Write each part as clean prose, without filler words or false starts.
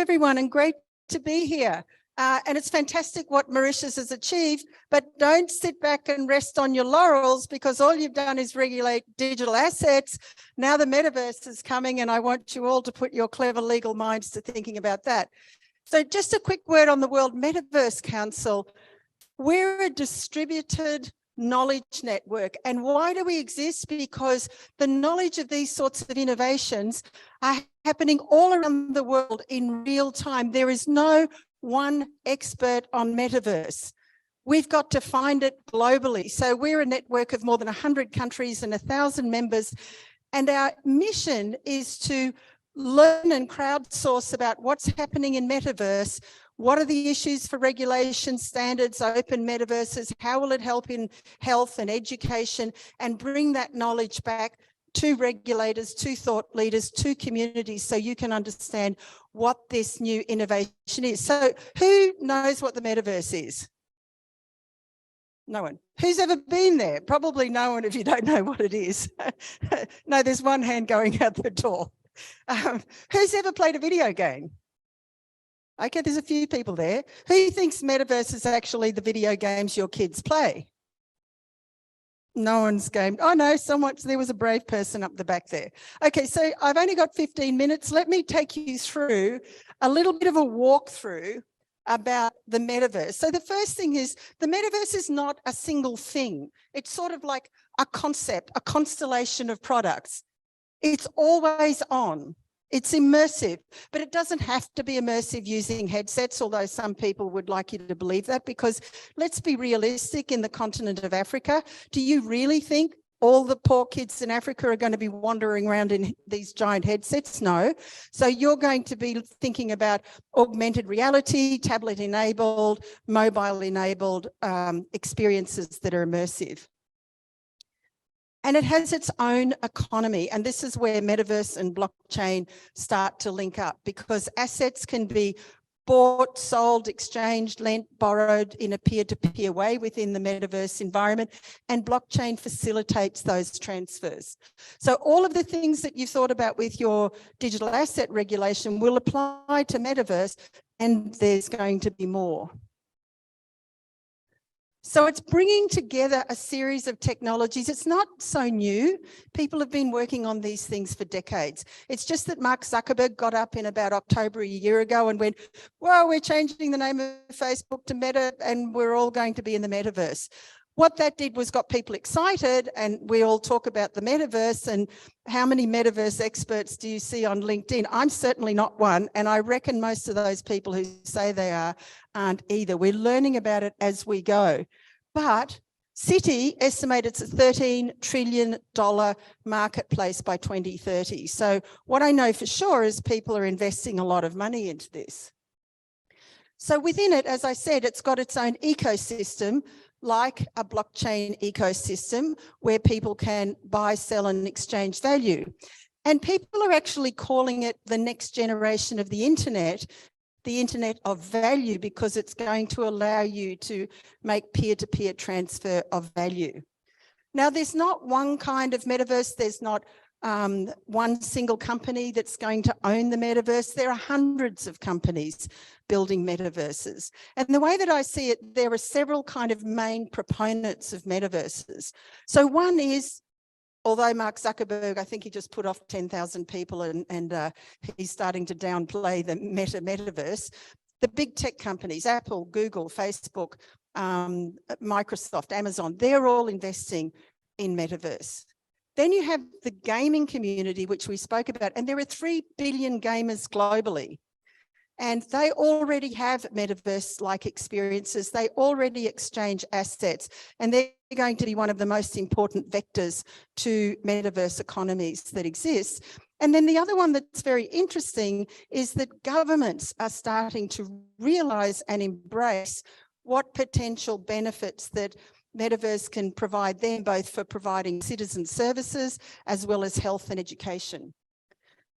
everyone, and great to be here. And it's fantastic what Mauritius has achieved, but don't sit back and rest on your laurels, because all you've done is regulate digital assets. Now the metaverse is coming, and I want you all to put your clever legal minds to thinking about that. So just a quick word on the World Metaverse Council. We're a distributed knowledge network. And why do we exist? Because the knowledge of these sorts of innovations are happening all around the world in real time. There is no one expert on metaverse. We've got to find it globally. So we're a network of more than 100 countries and 1,000 members. And our mission is to learn and crowdsource about what's happening in metaverse. What are the issues for regulation, standards, open metaverses? How will it help in health and education? And bring that knowledge back to regulators, to thought leaders, to communities, so you can understand what this new innovation is. So who knows what the metaverse is? No one. Who's ever been there? Probably no one if you don't know what it is. No, there's one hand going out the door. Who's ever played a video game? Okay, there's a few people there. Who thinks metaverse is actually the video games your kids play? No one's game. Oh no, there was a brave person up the back there. Okay, so I've only got 15 minutes. Let me take you through a little bit of a walkthrough about the metaverse. So the first thing is, the metaverse is not a single thing. It's sort of like a concept, a constellation of products. It's always on. It's immersive, but it doesn't have to be immersive using headsets, although some people would like you to believe that, because let's be realistic, in the continent of Africa, do you really think all the poor kids in Africa are going to be wandering around in these giant headsets? No. So you're going to be thinking about augmented reality, tablet-enabled, mobile-enabled experiences that are immersive. And it has its own economy. And this is where metaverse and blockchain start to link up, because assets can be bought, sold, exchanged, lent, borrowed in a peer-to-peer way within the metaverse environment, and blockchain facilitates those transfers. So all of the things that you thought about with your digital asset regulation will apply to metaverse, and there's going to be more. So it's bringing together a series of technologies. It's not so new. People have been working on these things for decades. It's just that Mark Zuckerberg got up in about October a year ago and went, well, we're changing the name of Facebook to Meta, and we're all going to be in the metaverse. What that did was got people excited, and we all talk about the metaverse. And how many metaverse experts do you see on LinkedIn? I'm certainly not one, and I reckon most of those people who say they aren't either. We're learning about it as we go. But Citi estimates it's a $13 trillion marketplace by 2030. So what I know for sure is people are investing a lot of money into this. So within it, as I said, it's got its own ecosystem, like a blockchain ecosystem where people can buy, sell and exchange value. And people are actually calling it the next generation of the internet of value, because it's going to allow you to make peer-to-peer transfer of value. Now, there's not one kind of metaverse. There's not one single company that's going to own the metaverse. There are hundreds of companies building metaverses. And the way that I see it, there are several kind of main proponents of metaverses. So one is, although Mark Zuckerberg, I think he just put off 10,000 people and he's starting to downplay the metaverse, the big tech companies, Apple, Google, Facebook, Microsoft, Amazon, they're all investing in metaverse. Then you have the gaming community, which we spoke about, and there are 3 billion gamers globally. And they already have metaverse-like experiences. They already exchange assets, and they're going to be one of the most important vectors to metaverse economies that exist. And then the other one that's very interesting is that governments are starting to realize and embrace what potential benefits that metaverse can provide them, both for providing citizen services as well as health and education.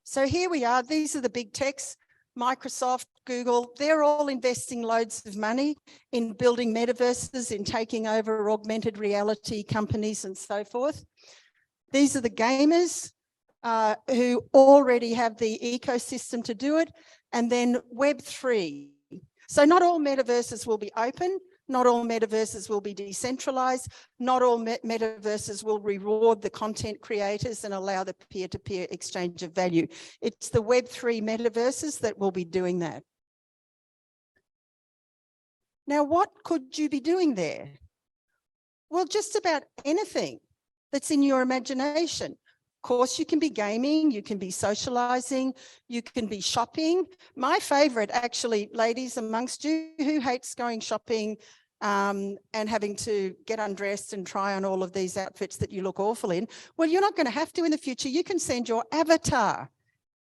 So here we are. These are the big techs. Microsoft, Google, they're all investing loads of money in building metaverses, in taking over augmented reality companies and so forth. These are the gamers who already have the ecosystem to do it. And then Web3. So not all metaverses will be open. Not all metaverses will be decentralized. Not all metaverses will reward the content creators and allow the peer-to-peer exchange of value. It's the Web3 metaverses that will be doing that. Now, what could you be doing there? Well, just about anything that's in your imagination. Of course, you can be gaming, you can be socializing, you can be shopping. My favorite, actually, ladies amongst you, who hates going shopping and having to get undressed and try on all of these outfits that you look awful in? Well, you're not going to have to in the future. You can send your avatar.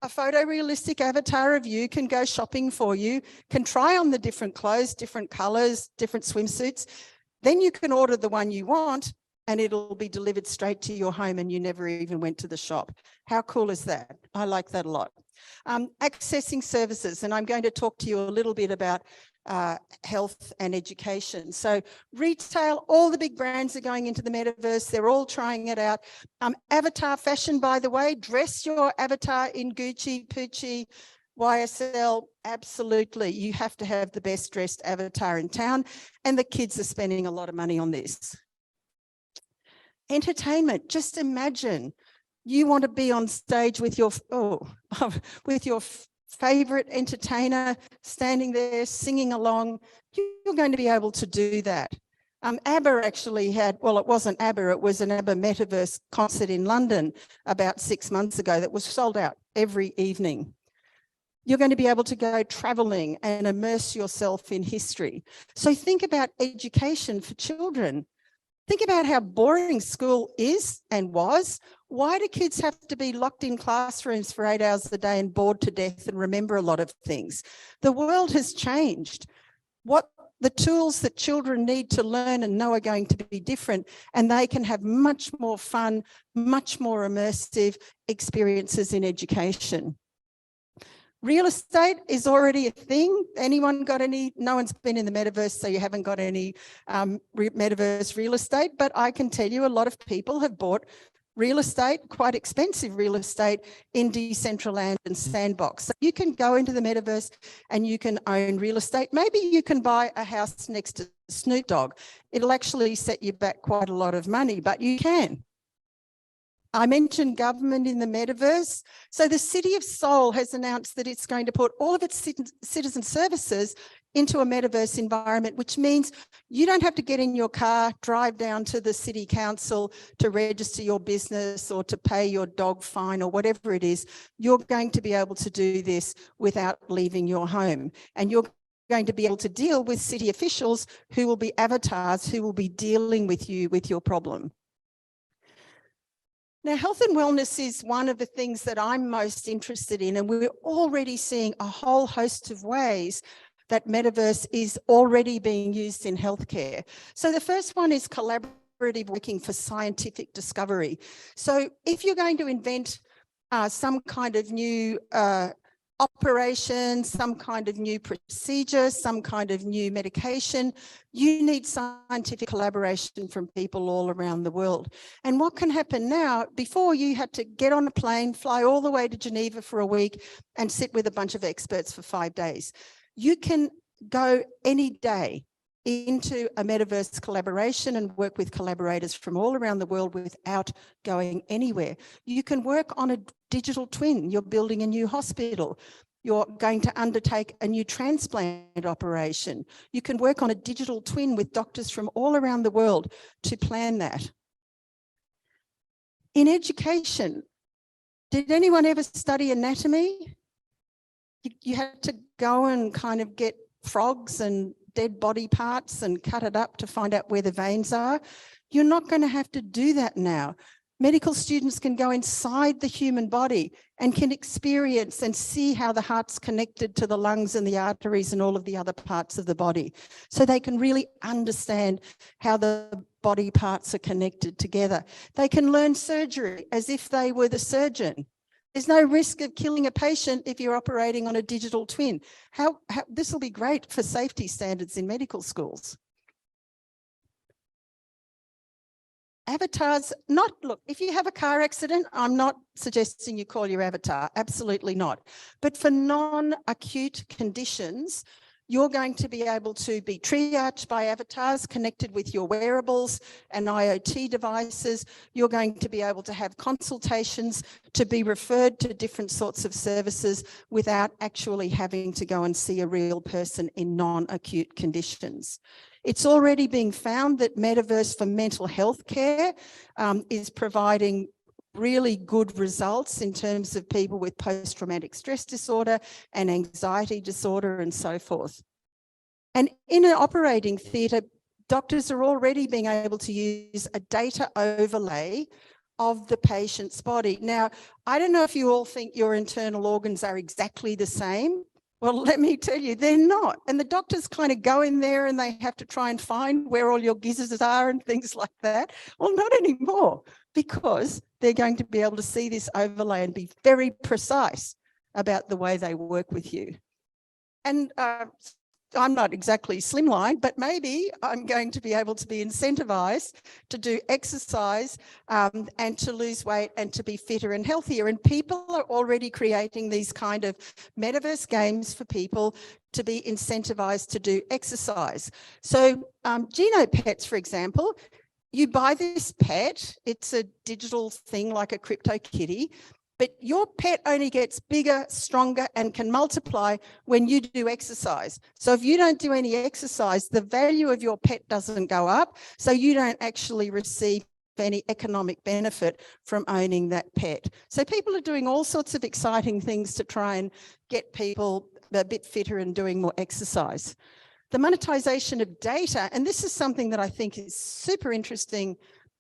A photorealistic avatar of you can go shopping for you, can try on the different clothes, different colors, different swimsuits. Then you can order the one you want and it'll be delivered straight to your home and you never even went to the shop. How cool is that? I like that a lot. Accessing services, and I'm going to talk to you a little bit about health and education. So retail, all the big brands are going into the metaverse. They're all trying it out. Avatar fashion, by the way, dress your avatar in Gucci, Pucci, YSL, absolutely. You have to have the best dressed avatar in town, and the kids are spending a lot of money on this. Entertainment, just imagine you want to be on stage with your, with your favorite entertainer standing there singing along. You're going to be able to do that. ABBA actually had, well, it wasn't ABBA, it was an ABBA Metaverse concert in London about 6 months ago that was sold out every evening. You're going to be able to go traveling and immerse yourself in history. So think about education for children. Think about how boring school is and was. Why do kids have to be locked in classrooms for 8 hours a day and bored to death and remember a lot of things? The world has changed. What the tools that children need to learn and know are going to be different, and they can have much more fun, much more immersive experiences in education. Real estate is already a thing. Anyone got any? No one's been in the metaverse, so you haven't got any metaverse real estate. But I can tell you a lot of people have bought real estate, quite expensive real estate, in Decentraland and Sandbox. So you can go into the metaverse and you can own real estate. Maybe you can buy a house next to Snoop Dogg. It'll actually set you back quite a lot of money, but you can. I mentioned government in the metaverse. So the City of Seoul has announced that it's going to put all of its citizen services into a metaverse environment, which means you don't have to get in your car, drive down to the city council to register your business or to pay your dog fine or whatever it is. You're going to be able to do this without leaving your home. And you're going to be able to deal with city officials who will be avatars, who will be dealing with you with your problem. Now, health and wellness is one of the things that I'm most interested in, and we're already seeing a whole host of ways that metaverse is already being used in healthcare. So the first one is collaborative working for scientific discovery. So if you're going to invent some kind of new operation, some kind of new procedure, some kind of new medication, you need scientific collaboration from people all around the world. And what can happen now, before you had to get on a plane, fly all the way to Geneva for a week and sit with a bunch of experts for 5 days. You can go any day into a metaverse collaboration and work with collaborators from all around the world without going anywhere. You can work on a digital twin. You're building a new hospital. You're going to undertake a new transplant operation. You can work on a digital twin with doctors from all around the world to plan that. In education, did anyone ever study anatomy? You had to go and kind of get frogs and dead body parts and cut it up to find out where the veins are. You're not going to have to do that now. Medical students can go inside the human body and can experience and see how the heart's connected to the lungs and the arteries and all of the other parts of the body. So they can really understand how the body parts are connected together. They can learn surgery as if they were the surgeon. There's no risk of killing a patient if you're operating on a digital twin. This will be great for safety standards in medical schools. Avatars, look, if you have a car accident, I'm not suggesting you call your avatar, absolutely not. But for non-acute conditions, you're going to be able to be triaged by avatars connected with your wearables and IoT devices. You're going to be able to have consultations to be referred to different sorts of services without actually having to go and see a real person in non-acute conditions. It's already being found that Metaverse for mental health care is providing really good results in terms of people with post-traumatic stress disorder and anxiety disorder and so forth. And in an operating theatre, doctors are already being able to use a data overlay of the patient's body. Now, I don't know if you all think your internal organs are exactly the same. Well, let me tell you, they're not. And the doctors kind of go in there and they have to try and find where all your gizzards are and things like that. Well, not anymore, because they're going to be able to see this overlay and be very precise about the way they work with you. And I'm not exactly slimline, but maybe I'm going to be able to be incentivized to do exercise and to lose weight and to be fitter and healthier. And people are already creating these kind of metaverse games for people to be incentivized to do exercise. So Geno Pets, for example, you buy this pet, it's a digital thing like a crypto kitty, but your pet only gets bigger, stronger, and can multiply when you do exercise. So if you don't do any exercise, the value of your pet doesn't go up. So you don't actually receive any economic benefit from owning that pet. So people are doing all sorts of exciting things to try and get people a bit fitter and doing more exercise. The monetization of data, and this is something that I think is super interesting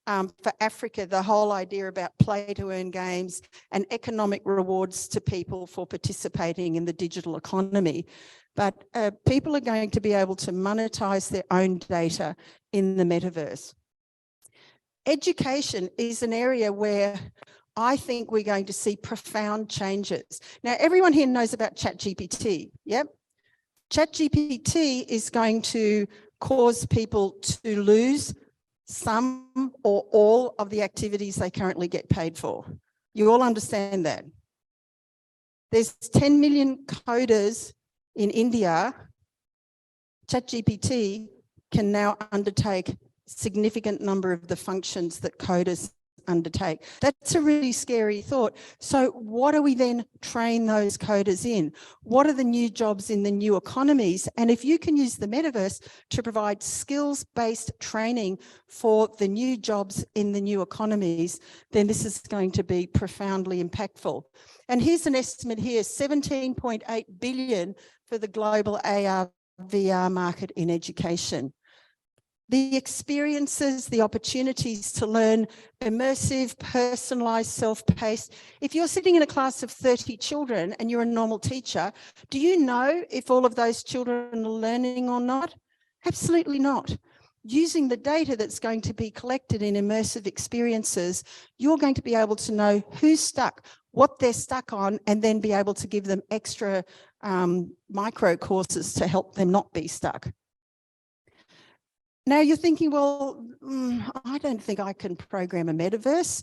for Africa, the whole idea about play to earn games and economic rewards to people for participating in the digital economy. But people are going to be able to monetize their own data in the metaverse. Education is an area where I think we're going to see profound changes. Now, everyone here knows about ChatGPT, yep? ChatGPT is going to cause people to lose some or all of the activities they currently get paid for. You all understand that. There's 10 million coders in India. ChatGPT can now undertake a significant number of the functions that coders undertake. That's a really scary thought. So what do we then train those coders in? What are the new jobs in the new economies? And if you can use the metaverse to provide skills-based training for the new jobs in the new economies, then this is going to be profoundly impactful. And here's an estimate here, 17.8 billion for the global AR VR market in education. The experiences, the opportunities to learn immersive, personalized, self-paced. If you're sitting in a class of 30 children and you're a normal teacher, do you know if all of those children are learning or not? Absolutely not. Using the data that's going to be collected in immersive experiences, you're going to be able to know who's stuck, what they're stuck on, and then be able to give them extra micro courses to help them not be stuck. Now you're thinking, well, I don't think I can program a metaverse.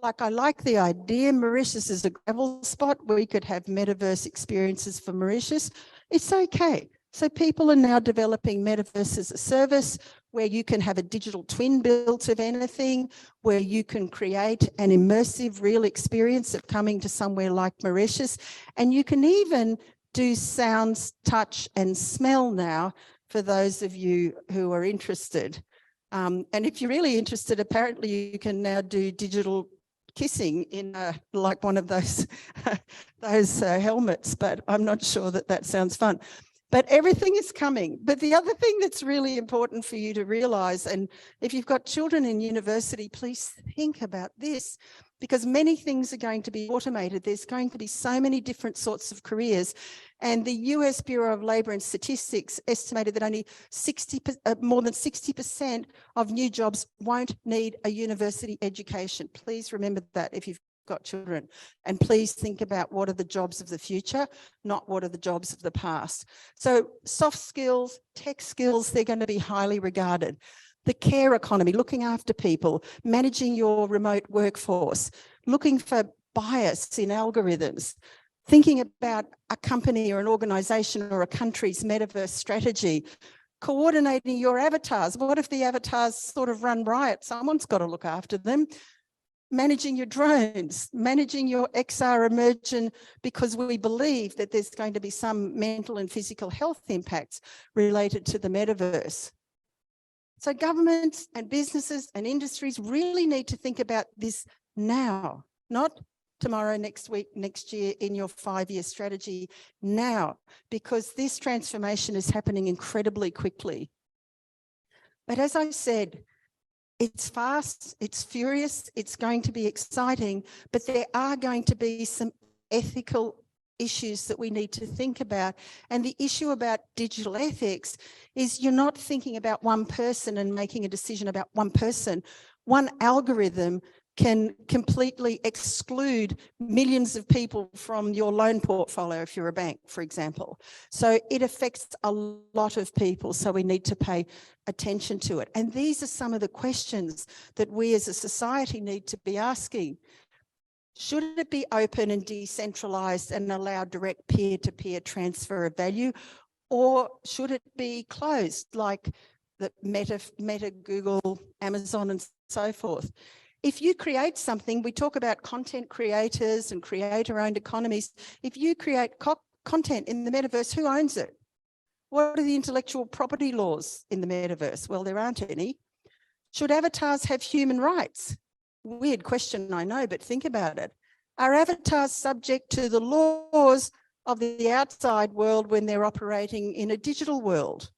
I like the idea. Mauritius is a gravel spot. We could have metaverse experiences for Mauritius. It's okay. So people are now developing metaverse as a service where you can have a digital twin built of anything, where you can create an immersive real experience of coming to somewhere like Mauritius. And you can even do sounds, touch and smell now, for those of you who are interested. And if you're really interested, apparently you can now do digital kissing in like one of those, helmets, but I'm not sure that that sounds fun. But everything is coming. But the other thing that's really important for you to realize, and if you've got children in university, please think about this, because many things are going to be automated. There's going to be so many different sorts of careers. And the US Bureau of Labor and Statistics estimated that only more than 60% of new jobs won't need a university education. Please remember that if you've got children, and please think about what are the jobs of the future, not what are the jobs of the past. So soft skills, tech skills, they're going to be highly regarded. The care economy, looking after people, managing your remote workforce, looking for bias in algorithms, thinking about a company or an organisation or a country's metaverse strategy, coordinating your avatars. What if the avatars sort of run riot? Someone's got to look after them. Managing your drones, managing your XR immersion, because we believe that there's going to be some mental and physical health impacts related to the metaverse. So governments and businesses and industries really need to think about this now, not tomorrow, next week, next year in your 5-year strategy, now, because this transformation is happening incredibly quickly. But as I said, it's fast, it's furious, it's going to be exciting, but there are going to be some ethical issues that we need to think about. And the issue about digital ethics is you're not thinking about one person and making a decision about one person. One algorithm can completely exclude millions of people from your loan portfolio if you're a bank, for example. So it affects a lot of people, so we need to pay attention to it. And these are some of the questions that we as a society need to be asking. Should it be open and decentralized and allow direct peer-to-peer transfer of value, or should it be closed like the Meta, Google, Amazon and so forth? If you create something, we talk about content creators and creator-owned economies. If you create content in the metaverse, who owns it? What are the intellectual property laws in the metaverse? Well, there aren't any. Should avatars have human rights? Weird question, I know, but think about it. Are avatars subject to the laws of the outside world when they're operating in a digital world?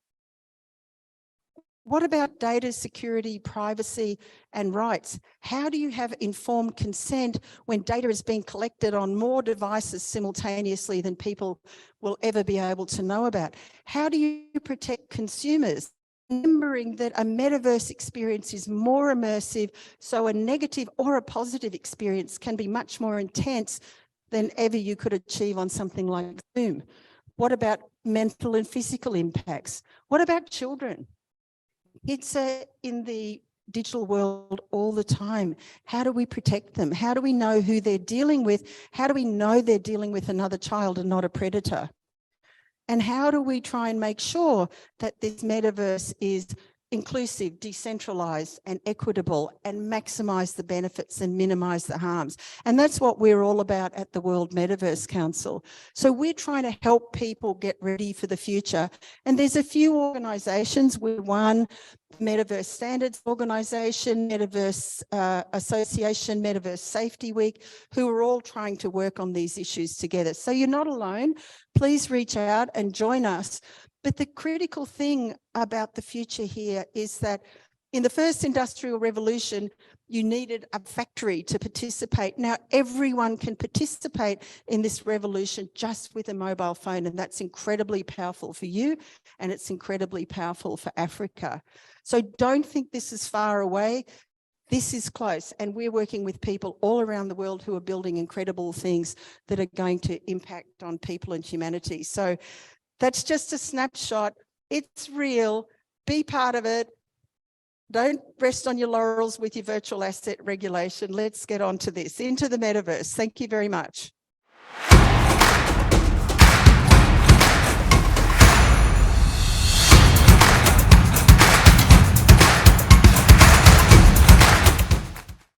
What about data security, privacy and rights? How do you have informed consent when data is being collected on more devices simultaneously than people will ever be able to know about? How do you protect consumers? Remembering that a metaverse experience is more immersive, so a negative or a positive experience can be much more intense than ever you could achieve on something like Zoom. What about mental and physical impacts? What about children? Kids are in the digital world all the time. How do we protect them? How do we know who they're dealing with? How do we know they're dealing with another child and not a predator? And how do we try and make sure that this metaverse is inclusive, decentralized and equitable and maximize the benefits and minimize the harms? And that's what we're all about at the World Metaverse Council. So we're trying to help people get ready for the future. And there's a few organizations. We're one, Metaverse Standards Organization, Metaverse Association, Metaverse Safety Week, who are all trying to work on these issues together. So you're not alone. Please reach out and join us. But the critical thing about the future here is that in the first industrial revolution, you needed a factory to participate. Now everyone can participate in this revolution just with a mobile phone, and that's incredibly powerful for you, and it's incredibly powerful for Africa. So don't think this is far away. This is close, and we're working with people all around the world who are building incredible things that are going to impact on people and humanity. So that's just a snapshot. It's real. Be part of it. Don't rest on your laurels with your virtual asset regulation. Let's get on to this, into the metaverse. Thank you very much.